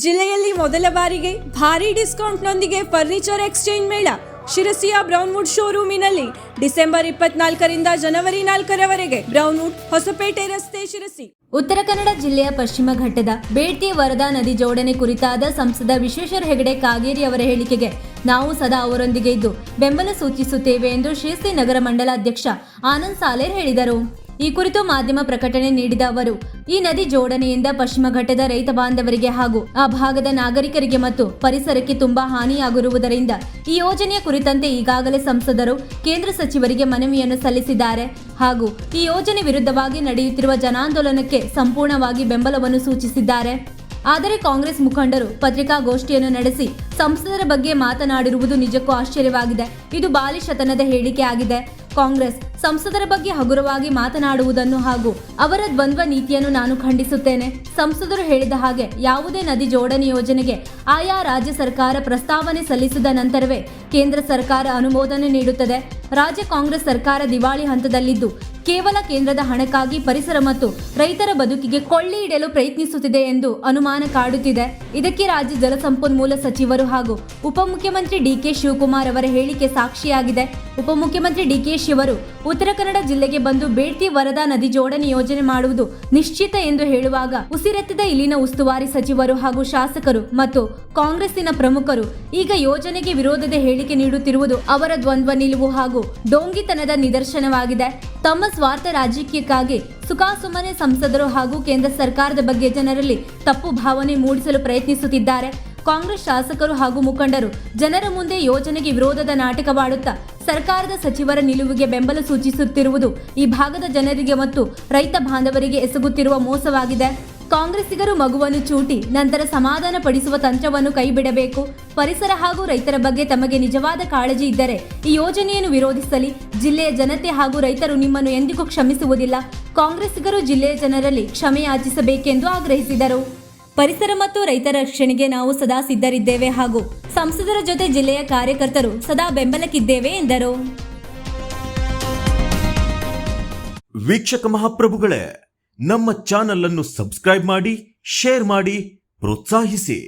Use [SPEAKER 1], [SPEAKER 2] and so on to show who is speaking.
[SPEAKER 1] ಜಿಲ್ಲೆಯಲ್ಲಿ ಮೊದಲ ಬಾರಿಗೆ ಭಾರಿ ಡಿಸ್ಕೌಂಟ್ನೊಂದಿಗೆ ಫರ್ನಿಚರ್ ಎಕ್ಸ್ಚೇಂಜ್ ಮೇಳ ಶಿರಸಿಯ ಬ್ರೌನ್ವುಡ್ ಶೋರೂಮಿನಲ್ಲಿ ಡಿಸೆಂಬರ್ 24ರಿಂದ ಜನವರಿ 4ರವರೆಗೆ ಬ್ರೌನ್ವುಡ್ ಹೊಸಪೇಟೆ ರಸ್ತೆ ಶಿರಸಿ.
[SPEAKER 2] ಉತ್ತರ ಕನ್ನಡ ಜಿಲ್ಲೆಯ ಪಶ್ಚಿಮ ಘಟ್ಟದ ಬೇಡ್ತಿ ವರದಾ ನದಿ ಜೋಡಣೆ ಕುರಿತಾದ ಸಂಸದ ವಿಶ್ವೇಶ್ವರ ಹೆಗಡೆ ಕಾಗೇರಿ ಅವರ ಹೇಳಿಕೆಗೆ ನಾವು ಸದಾ ಅವರೊಂದಿಗೆ ಇದ್ದು ಬೆಂಬಲ ಸೂಚಿಸುತ್ತೇವೆ ಎಂದು ಶಿರಸಿ ನಗರ ಮಂಡಲ ಅಧ್ಯಕ್ಷ ಆನಂದ್ ಸಾಲೇರ್ ಹೇಳಿದರು. ಈ ಕುರಿತು ಮಾಧ್ಯಮ ಪ್ರಕಟಣೆ ನೀಡಿದ ಅವರು, ಈ ನದಿ ಜೋಡಣೆಯಿಂದ ಪಶ್ಚಿಮ ಘಟ್ಟದ ರೈತ ಬಾಂಧವರಿಗೆ ಹಾಗೂ ಆ ಭಾಗದ ನಾಗರಿಕರಿಗೆ ಮತ್ತು ಪರಿಸರಕ್ಕೆ ತುಂಬಾ ಹಾನಿಯಾಗಿರುವುದರಿಂದ ಈ ಯೋಜನೆಯ ಕುರಿತಂತೆ ಈಗಾಗಲೇ ಸಂಸದರು ಕೇಂದ್ರ ಸಚಿವರಿಗೆ ಮನವಿಯನ್ನು ಸಲ್ಲಿಸಿದ್ದಾರೆ ಹಾಗೂ ಈ ಯೋಜನೆ ವಿರುದ್ಧವಾಗಿ ನಡೆಯುತ್ತಿರುವ ಜನಾಂದೋಲನಕ್ಕೆ ಸಂಪೂರ್ಣವಾಗಿ ಬೆಂಬಲವನ್ನು ಸೂಚಿಸಿದ್ದಾರೆ. ಆದರೆ ಕಾಂಗ್ರೆಸ್ ಮುಖಂಡರು ಪತ್ರಿಕಾಗೋಷ್ಠಿಯನ್ನು ನಡೆಸಿ ಸಂಸದರ ಬಗ್ಗೆ ಮಾತನಾಡಿರುವುದು ನಿಜಕ್ಕೂ ಆಶ್ಚರ್ಯವಾಗಿದೆ. ಇದು ಬಾಲಿಶತನದ ಹೇಳಿಕೆ ಆಗಿದೆ. ಕಾಂಗ್ರೆಸ್ ಸಂಸದರ ಬಗ್ಗೆ ಹಗುರವಾಗಿ ಮಾತನಾಡುವುದನ್ನು ಹಾಗೂ ಅವರ ದ್ವಂದ್ವ ನೀತಿಯನ್ನು ನಾನು ಖಂಡಿಸುತ್ತೇನೆ. ಸಂಸದರು ಹೇಳಿದ ಹಾಗೆ ಯಾವುದೇ ನದಿ ಜೋಡಣೆ ಯೋಜನೆಗೆ ಆಯಾ ರಾಜ್ಯ ಸರ್ಕಾರ ಪ್ರಸ್ತಾವನೆ ಸಲ್ಲಿಸಿದ ನಂತರವೇ ಕೇಂದ್ರ ಸರ್ಕಾರ ಅನುಮೋದನೆ ನೀಡುತ್ತದೆ. ರಾಜ್ಯ ಕಾಂಗ್ರೆಸ್ ಸರ್ಕಾರ ದಿವಾಳಿ ಹಂತದಲ್ಲಿದ್ದು ಕೇವಲ ಕೇಂದ್ರದ ಹಣಕ್ಕಾಗಿ ಪರಿಸರ ಮತ್ತು ರೈತರ ಬದುಕಿಗೆ ಕೊಳ್ಳಿ ಇಡಲು ಪ್ರಯತ್ನಿಸುತ್ತಿದೆ ಎಂದು ಅನುಮಾನ ಕಾಡುತ್ತಿದೆ. ಇದಕ್ಕೆ ರಾಜ್ಯ ಜಲಸಂಪನ್ಮೂಲ ಸಚಿವರು ಹಾಗೂ ಉಪಮುಖ್ಯಮಂತ್ರಿ ಡಿಕೆ ಶಿವಕುಮಾರ್ ಅವರ ಹೇಳಿಕೆ ಸಾಕ್ಷಿಯಾಗಿದೆ. ಉಪಮುಖ್ಯಮಂತ್ರಿ ಡಿಕೆ ಶಿವರು ಉತ್ತರ ಕನ್ನಡ ಜಿಲ್ಲೆಗೆ ಬಂದು ಬೇಡ್ತಿ ವರದಾ ನದಿ ಜೋಡಣೆ ಯೋಜನೆ ಮಾಡುವುದು ನಿಶ್ಚಿತ ಎಂದು ಹೇಳುವಾಗ ಉಸಿರೆತ್ತಿದ ಇಲ್ಲಿನ ಉಸ್ತುವಾರಿ ಸಚಿವರು ಹಾಗೂ ಶಾಸಕರು ಮತ್ತು ಕಾಂಗ್ರೆಸ್ಸಿನ ಪ್ರಮುಖರು ಈಗ ಯೋಜನೆಗೆ ವಿರೋಧದ ಹೇಳಿಕೆ ನೀಡುತ್ತಿರುವುದು ಅವರ ದ್ವಂದ್ವ ನಿಲುವು ಹಾಗೂ ಡೋಂಗಿತನದ ನಿದರ್ಶನವಾಗಿದೆ. ತಮ್ಮ ಸ್ವಾರ್ಥ ರಾಜಕೀಯಕ್ಕಾಗಿ ಸುಖಾಸುಮ್ಮನೆ ಸಂಸದರು ಹಾಗೂ ಕೇಂದ್ರ ಸರ್ಕಾರದ ಬಗ್ಗೆ ಜನರಲ್ಲಿ ತಪ್ಪು ಭಾವನೆ ಮೂಡಿಸಲು ಪ್ರಯತ್ನಿಸುತ್ತಿದ್ದಾರೆ. ಕಾಂಗ್ರೆಸ್ ಶಾಸಕರು ಹಾಗೂ ಮುಖಂಡರು ಜನರ ಮುಂದೆ ಯೋಜನೆಗೆ ವಿರೋಧದ ನಾಟಕವಾಡುತ್ತಾ ಸರ್ಕಾರದ ಸಚಿವರ ನಿಲುವಿಗೆ ಬೆಂಬಲ ಸೂಚಿಸುತ್ತಿರುವುದು ಈ ಭಾಗದ ಜನರಿಗೆ ಮತ್ತು ರೈತ ಬಾಂಧವರಿಗೆ ಎಸಗುತ್ತಿರುವ ಮೋಸವಾಗಿದೆ. ಕಾಂಗ್ರೆಸ್ಸಿಗರು ಮಗುವನ್ನು ಚೂಟಿ ನಂತರ ಸಮಾಧಾನ ಪಡಿಸುವ ತಂತ್ರವನ್ನು ಕೈಬಿಡಬೇಕು. ಪರಿಸರ ಹಾಗೂ ರೈತರ ಬಗ್ಗೆ ತಮಗೆ ನಿಜವಾದ ಕಾಳಜಿ ಇದ್ದರೆ ಈ ಯೋಜನೆಯನ್ನು ವಿರೋಧಿಸಲಿ. ಜಿಲ್ಲೆಯ ಜನತೆ ಹಾಗೂ ರೈತರು ನಿಮ್ಮನ್ನು ಎಂದಿಗೂ ಕ್ಷಮಿಸುವುದಿಲ್ಲ. ಕಾಂಗ್ರೆಸ್ಸಿಗರು ಜಿಲ್ಲೆಯ ಜನರಲ್ಲಿ ಕ್ಷಮೆ ಯಾಚಿಸಬೇಕೆಂದು ಆಗ್ರಹಿಸಿದರು. ಪರಿಸರ ಮತ್ತು ರೈತರ ರಕ್ಷಣೆಗೆ ನಾವು ಸದಾ ಸಿದ್ಧರಿದ್ದೇವೆ ಹಾಗೂ ಸಂಸದರ ಜೊತೆ ಜಿಲ್ಲೆಯ ಕಾರ್ಯಕರ್ತರು ಸದಾ ಬೆಂಬಲಕ್ಕಿದ್ದೇವೆ ಎಂದರು.
[SPEAKER 3] ವೀಕ್ಷಕ ಮಹಾಪ್ರಭುಗಳೇ, ನಮ್ಮ ಚಾನಲ್ ಅನ್ನು ಸಬ್ಸ್ಕ್ರೈಬ್ ಮಾಡಿ, ಶೇರ್ ಮಾಡಿ, ಪ್ರೋತ್ಸಾಹಿಸಿ.